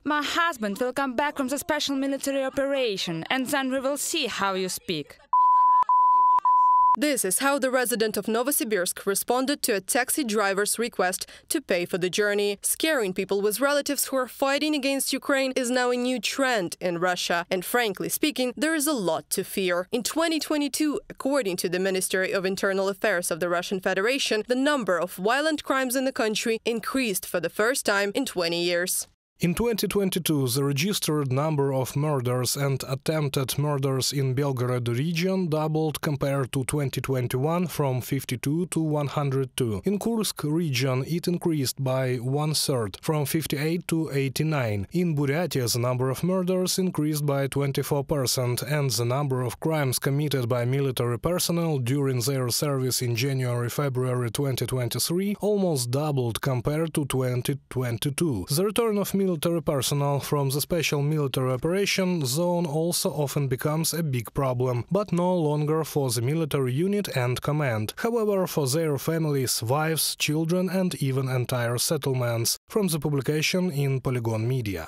My husband will come back from the special military operation, and then we will see how you speak. This is how the resident of Novosibirsk responded to a taxi driver's request to pay for the journey. Scaring people with relatives who are fighting against Ukraine is now a new trend in Russia. And frankly speaking, there is a lot to fear. In 2022, according to the Ministry of Internal Affairs of the Russian Federation, the number of violent crimes in the country increased for the first time in 20 years. In 2022, the registered number of murders and attempted murders in Belgorod region doubled compared to 2021 from 52 to 102. In Kursk region, it increased by 1/3, from 58 to 89. In Buryatia, the number of murders increased by 24%, and the number of crimes committed by military personnel during their service in January-February 2023 almost doubled compared to 2022. The return of military personnel from the special military operation zone also often becomes a big problem, but no longer for the military unit and command. However, for their families, wives, children and even entire settlements, from the publication in Polygon Media.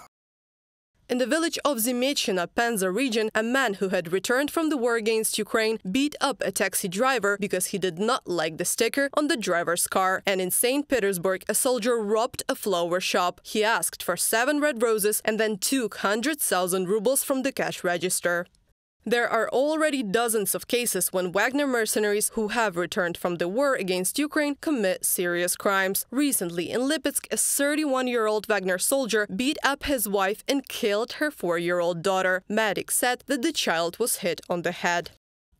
In the village of Zemechina, Penza region, a man who had returned from the war against Ukraine beat up a taxi driver because he did not like the sticker on the driver's car. And in St. Petersburg, a soldier robbed a flower shop. He asked for 7 red roses and then took 100,000 rubles from the cash register. There are already dozens of cases when Wagner mercenaries who have returned from the war against Ukraine commit serious crimes. Recently, in Lipetsk, a 31-year-old Wagner soldier beat up his wife and killed her 4-year-old daughter. Medics said that the child was hit on the head.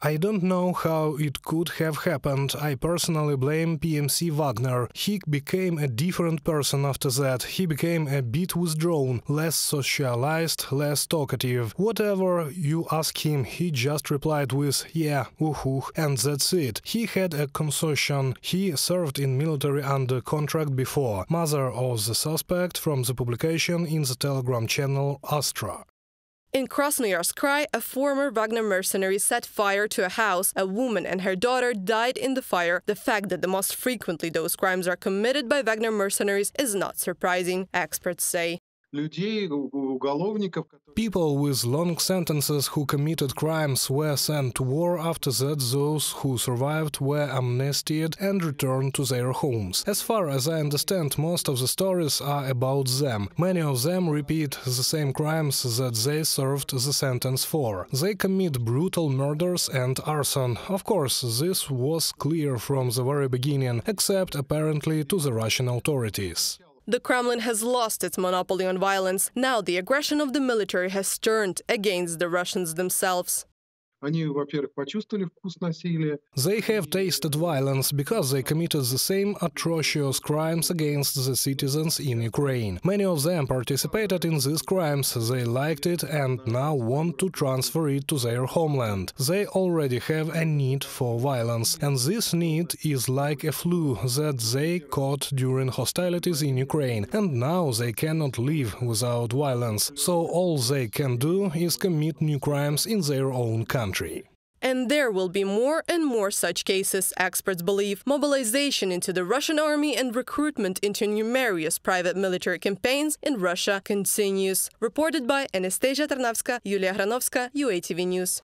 I don't know how it could have happened. I personally blame PMC Wagner. He became a different person after that. He became a bit withdrawn, less socialized, less talkative. Whatever you ask him, he just replied with "yeah, woohoo," and that's it. He had a concussion. He served in military under contract before. Mother of the suspect from the publication in the Telegram channel Astra. In Krasnoyarsk Krai, a former Wagner mercenary set fire to a house. A woman and her daughter died in the fire. The fact that the most frequently those crimes are committed by Wagner mercenaries is not surprising, experts say. People with long sentences who committed crimes were sent to war. After that, those who survived were amnestied and returned to their homes. As far as I understand, most of the stories are about them. Many of them repeat the same crimes that they served the sentence for. They commit brutal murders and arson. Of course, this was clear from the very beginning, except apparently to the Russian authorities. The Kremlin has lost its monopoly on violence. Now the aggression of the military has turned against the Russians themselves. They have tasted violence because they committed the same atrocious crimes against the citizens in Ukraine. Many of them participated in these crimes, they liked it and now want to transfer it to their homeland. They already have a need for violence, and this need is like a flu that they caught during hostilities in Ukraine, and now they cannot live without violence. So all they can do is commit new crimes in their own country. And there will be more and more such cases, experts believe. Mobilization into the Russian army and recruitment into numerous private military campaigns in Russia continues. Reported by Anastasia Tarnavska, Yulia Granovska, UATV News.